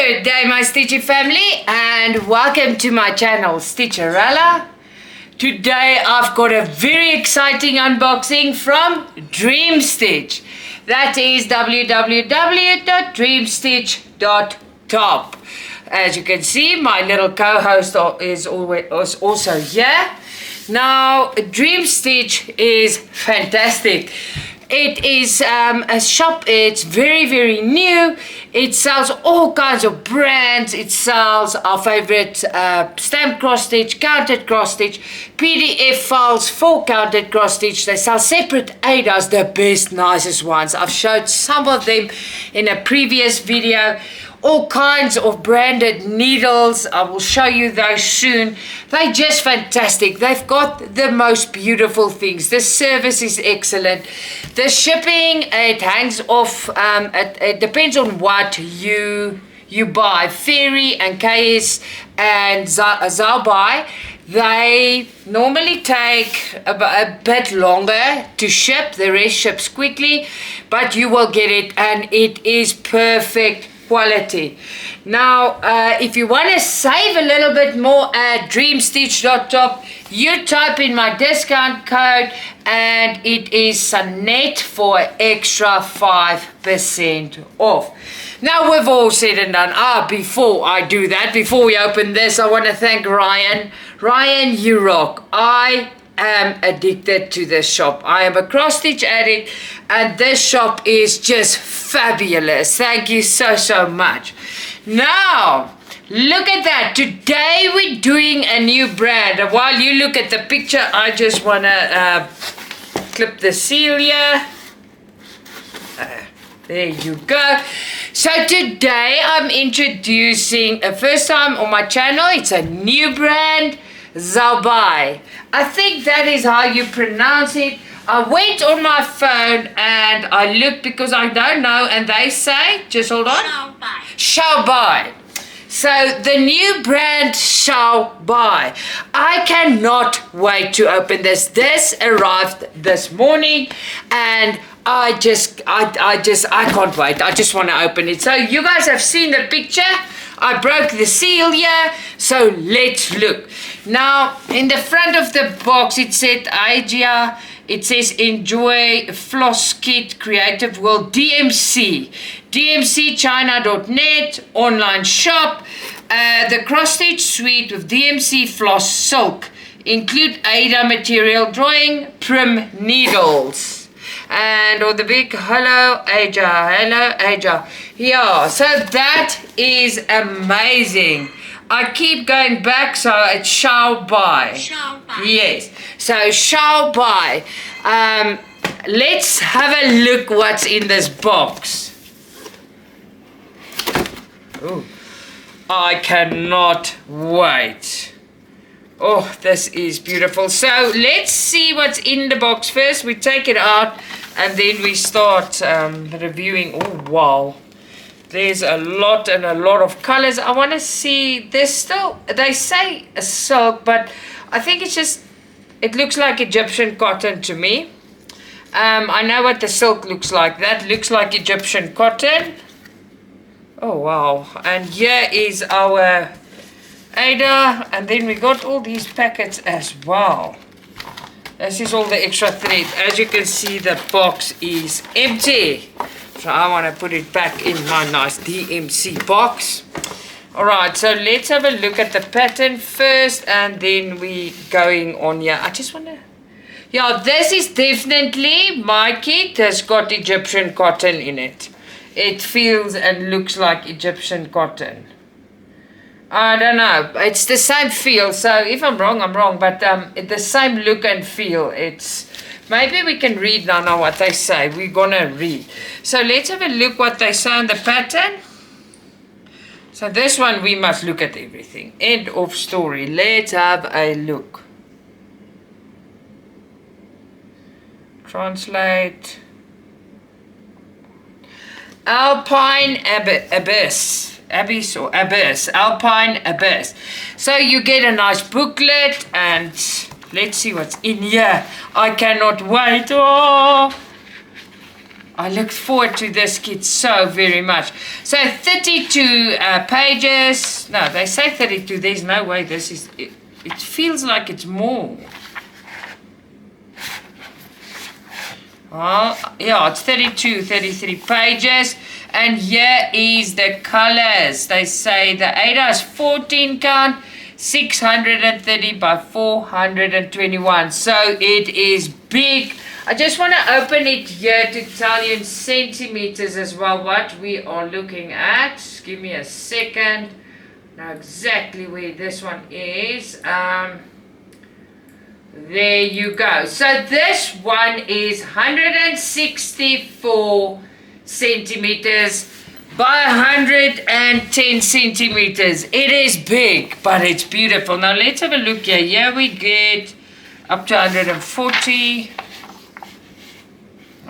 Good day, my Stitchy family, and welcome to my channel, Stitcha-Rella. Today I've got a very exciting unboxing from Dreamstitch. That is www.dreamstitch.top. As you can see, my little co-host is also here. Now, Dreamstitch is fantastic. It is a shop, it's very new. It sells all kinds of brands. It sells our favorite stamped cross stitch, counted cross stitch, PDF files for counted cross stitch. They sell separate ADAs, the best, nicest ones. I've showed some of them in a previous video. All kinds of branded needles. I will show you those soon. They're just fantastic. They've got the most beautiful things. The service is excellent. The shipping, it hangs off. It depends on what you buy. Fairy and KS and XiaoBai, they normally take a bit longer to ship. The rest ships quickly, but you will get it, and it is perfect quality. Now, if you want to save a little bit more at dreamstitch.top, you type in my discount code, and it is Sanet for extra 5% off. Now, we've all said and done. Before I do that, before we open this, I want to thank Ryan. Ryan, you rock. I am addicted to this shop. I am a cross stitch addict, and this shop is just fabulous. Thank you so much. Now, look at that. Today we're doing a new brand. While you look at the picture, I just want to clip the seal here. There you go. So today I'm introducing, first time on my channel, it's a new brand, XiaoBai. I think that is how you pronounce it. I went on my phone and I looked because I don't know, and they say, just hold on. XiaoBai. So the new brand XiaoBai. I cannot wait to open this. This arrived this morning, and I can't wait. I just want to open it. So you guys have seen the picture. I broke the seal here, so let's look. Now, in the front of the box, it said idea. It says enjoy floss kit, creative world, DMC, dmcchina.net, online shop. The cross stitch suite with DMC floss silk, include Ada material drawing, prim needles. And on the big hello Aja. Yeah, so that is amazing. I keep going back, so it's XiaoBai. Yes, so XiaoBai. Let's have a look what's in this box. Ooh, I cannot wait. Oh, this is beautiful. So let's see what's in the box first. We take it out and then we start reviewing. Oh, wow. There's a lot of colors. I want to see, there's still, they say a silk, but I think it's just, it looks like Egyptian cotton to me. I know what the silk looks like. That looks like Egyptian cotton. Oh, wow. And here is our Ada, and then we got all these packets as well. This is all the extra thread. As you can see, the box is empty. So I want to put it back in my nice DMC box. Alright, so let's have a look at the pattern first, and then we going on here. I just want to... Yeah, this is definitely my kit. Has got Egyptian cotton in it. It feels and looks like Egyptian cotton. I don't know. It's the same feel. So if I'm wrong, I'm wrong. But the same look and feel. It's... Maybe we can read now what they say. We're going to read. So let's have a look what they say on the pattern. So this one, we must look at everything. End of story. Let's have a look. Translate. Alpine Abyss. Abyss or Abyss. Alpine Abyss. So you get a nice booklet, and let's see what's in here. I cannot wait. Oh, I look forward to this kit so very much. So 32 pages. No, they say 32. There's no way this is... It feels like it's more. Well, yeah, it's 32, 33 pages. And here is the colors. They say the Ada is 14 count, 630 by 421. So it is big. I just want to open it here to tell you in centimeters as well what we are looking at. Just give me a second. Know exactly where this one is. There you go. So this one is 164 centimeters by 110 centimeters. It is big, but it's beautiful. Now let's have a look here. Here we get up to 140.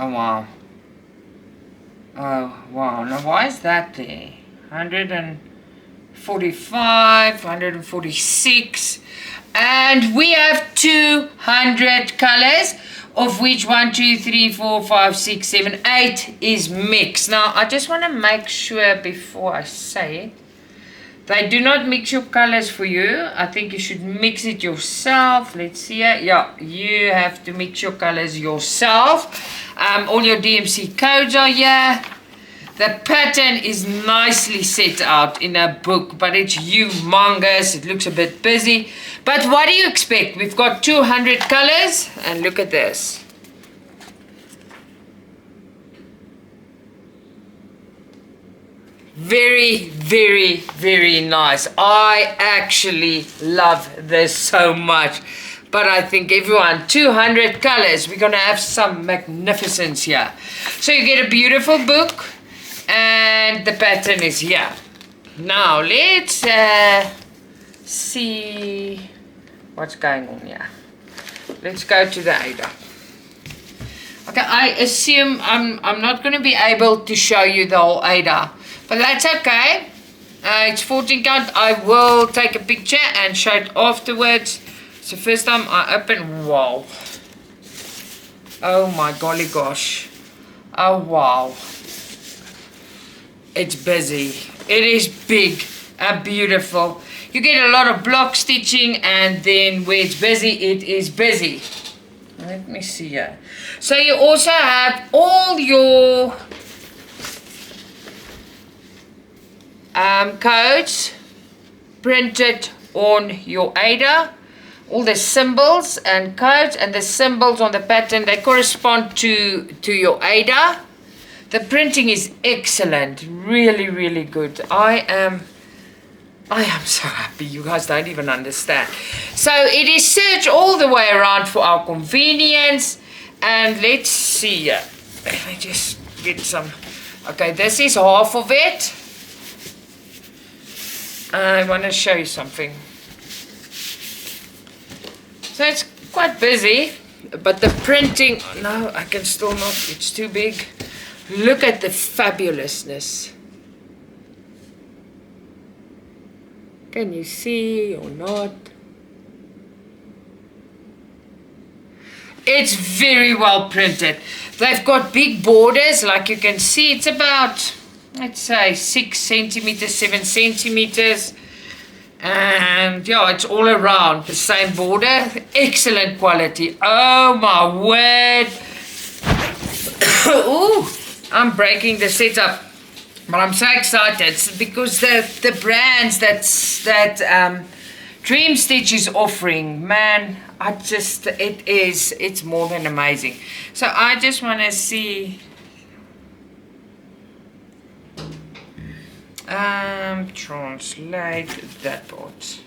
Oh wow. Oh wow. Now why is that there? 145, 146. And we have 200 colors, of which 1, 2, 3, 4, 5, 6, 7, 8 is mixed. Now, I just want to make sure before I say it, they do not mix your colors for you. I think you should mix it yourself. Let's see here. Yeah, you have to mix your colors yourself. All your DMC codes are here. The pattern is nicely set out in a book, but it's humongous. It looks a bit busy. But what do you expect? We've got 200 colors, and look at this. Very, very, very nice. I actually love this so much. But I think everyone, 200 colors, we're going to have some magnificence here. So you get a beautiful book. And the pattern is here. Now let's see what's going on here. Let's go to the Ada. Okay, I assume I'm not going to be able to show you the whole Ada, but that's okay. It's 14 count. I will take a picture and show it afterwards. It's the first time I open. Wow. Oh my golly gosh. Oh wow. It's busy. It is big and beautiful. You get a lot of block stitching, and then where it's busy, it is busy. Let me see here. So you also have all your codes printed on your Ada. All the symbols and codes, and the symbols on the pattern, they correspond to your Ada. The printing is excellent, really, really good. I am so happy. You guys don't even understand. So it is serged all the way around for our convenience. And let's see. Let me just get some. Okay, this is half of it. I want to show you something. So it's quite busy, but the printing. No, I can still not. It's too big. Look at the fabulousness. Can you see or not? It's very well printed. They've got big borders, like you can see. It's about, let's say, 6 centimeters, 7 centimeters. And yeah, it's all around the same border. Excellent quality. Oh my word. Ooh. I'm breaking the setup, but I'm so excited because the brands that Dreamstitch is offering, man, it's more than amazing. So I just want to see, translate that part.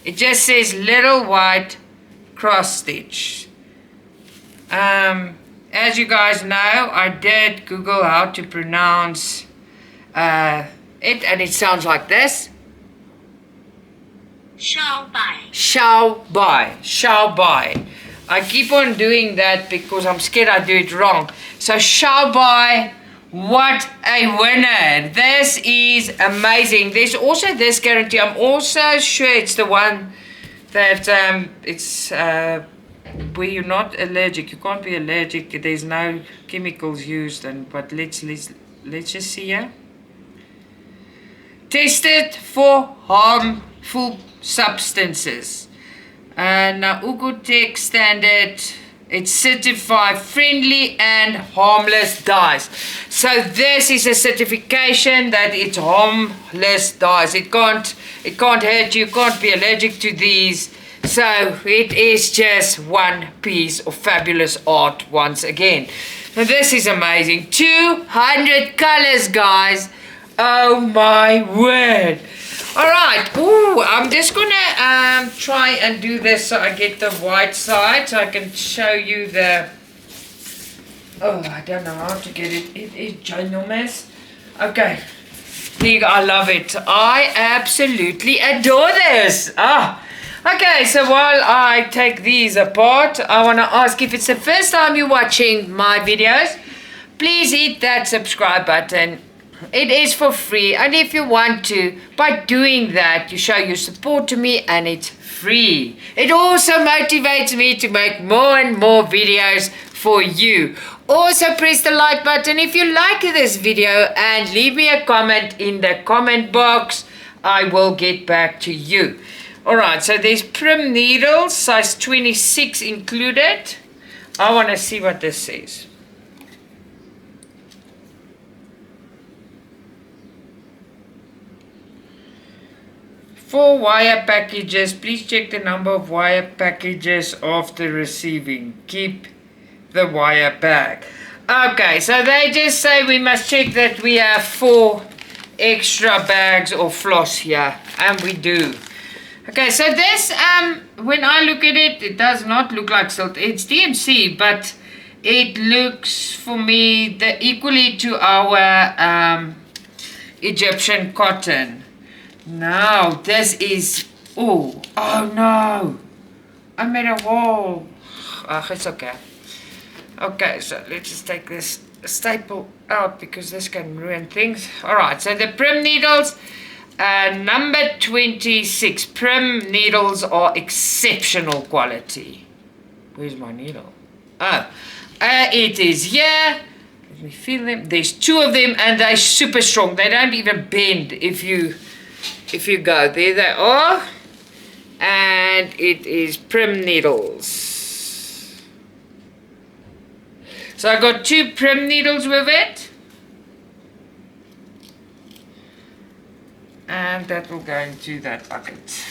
It just says little white cross stitch. As you guys know, I did Google how to pronounce it, and it sounds like this. XiaoBai. XiaoBai. XiaoBai. I keep on doing that because I'm scared I do it wrong. So XiaoBai, what a winner. This is amazing. There's also this guarantee. I'm also sure it's the one that it's where you're not allergic. You can't be allergic. There's no chemicals used. But let's just see here. Tested for harmful substances. Now Tech standard. It's certified friendly and harmless dyes. So this is a certification that it's harmless dyes. It can't hurt you. You can't be allergic to these. So it is just one piece of fabulous art once again. Now this is amazing. 200 colors, guys. Oh my word. Alright, I'm just gonna try and do this so I get the white side so I can show you the... I don't know how to get it. It is ginormous. Okay, I love it. I absolutely adore this. Okay, so while I take these apart, I want to ask, if it's the first time you're watching my videos, please hit that subscribe button. It is for free, and if you want to, by doing that, you show your support to me, and it's free. It also motivates me to make more and more videos for you. Also press the like button if you like this video, and leave me a comment in the comment box. I will get back to you. Alright, so there's prim needles, size 26 included. I want to see what this says. For wire packages, please check the number of wire packages after receiving. Keep the wire bag. Okay, so they just say we must check that we have 4 extra bags of floss here, and we do. Okay, so this, when I look at it, it does not look like silk. It's DMC, but it looks for me equally to our Egyptian cotton. No, this is, oh no, I made a hole. It's okay. Okay, so let's just take this staple out because this can ruin things. Alright, so the prim needles, number 26. Prim needles are exceptional quality. Where's my needle? It is here. Let me feel them. There's 2 of them, and they're super strong. They don't even bend if you go. There they are. And it is prim needles. So I got 2 prim needles with it. And that will go into that bucket.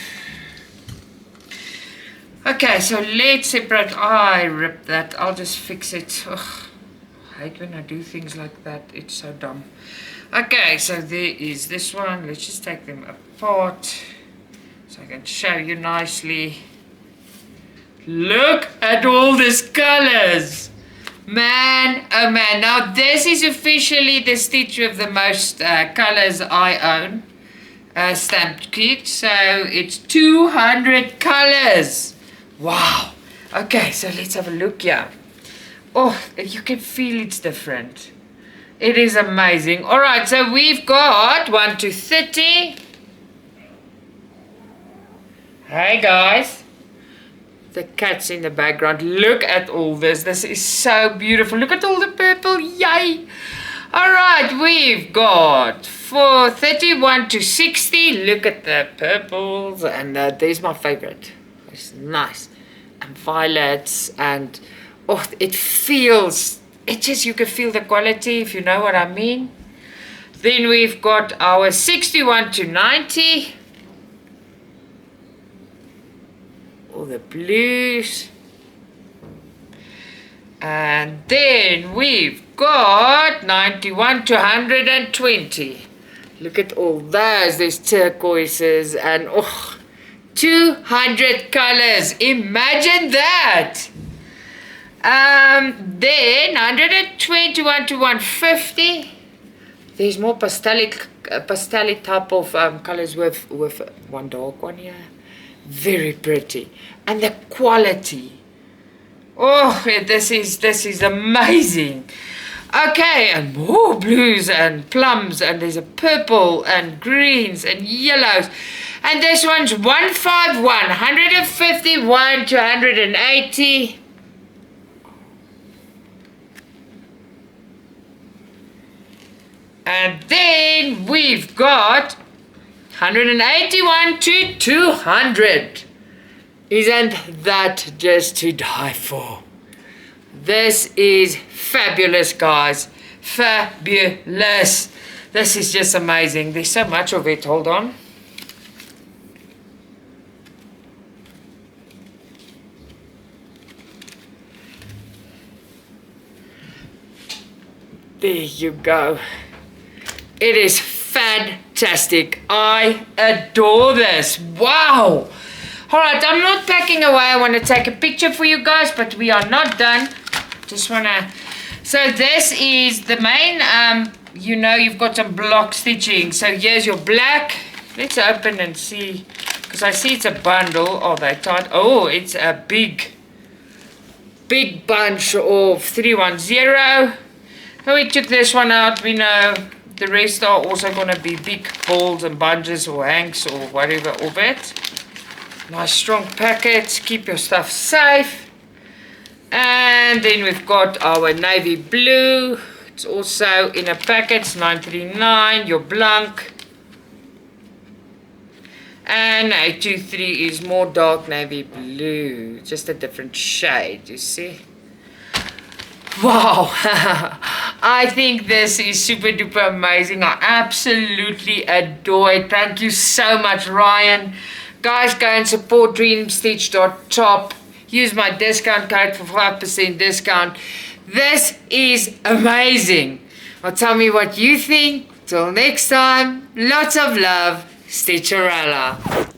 Okay, so let's separate. I ripped that. I'll just fix it. Ugh, I hate when I do things like that. It's so dumb. Okay, so there is this one. Let's just take them apart so I can show you nicely. Look at all these colors. Man, oh man. Now this is officially the stitch with the most colors I own. Stamped kit. So it's 200 colors. Wow. Okay, so let's have a look here. Oh, you can feel it's different. It is amazing. Alright, so we've got 1 to 30. Hey guys. The cat's in the background. Look at all this. This is so beautiful. Look at all the purple. Yay. Alright, we've got for 31 to 60. Look at the purples. And there's my favorite. It's nice. And violets. And oh, it feels... you can feel the quality, if you know what I mean. Then we've got our 61 to 90. All the blues. And then we've got 91 to 120. Look at all those. There's turquoises and 200 colors. Imagine that. Then 121 to 150. There's more pastel type of colors with one dark one here. Very pretty. And the quality. Oh, this is amazing. Okay, and more blues and plums, and there's a purple and greens and yellows. And this one's 151, 151 to 180. And then we've got 181 to 200. Isn't that just to die for? This is fabulous, guys. Fabulous. This is just amazing. There's so much of it. Hold on. There you go. It is fantastic. I adore this. Wow. Alright, I'm not packing away. I want to take a picture for you guys, but we are not done. Just want to... So this is the main, you know, you've got some block stitching. So here's your black. Let's open and see. Because I see it's a bundle. Oh, they tied. Oh, it's a big bunch of 310. So we took this one out. We know the rest are also going to be big balls and bunches or hanks or whatever of it. Nice strong packets. Keep your stuff safe. And then we've got our navy blue. It's also in a packet. It's 939. Your blank. And 823 is more dark navy blue. Just a different shade, you see. Wow. I think this is super duper amazing. I absolutely adore it. Thank you so much, Ryan. Guys, go and support Dreamstitch.top. Use my discount code for 5% discount. This is amazing. Well, tell me what you think. Till next time, lots of love, Stitcha-Rella.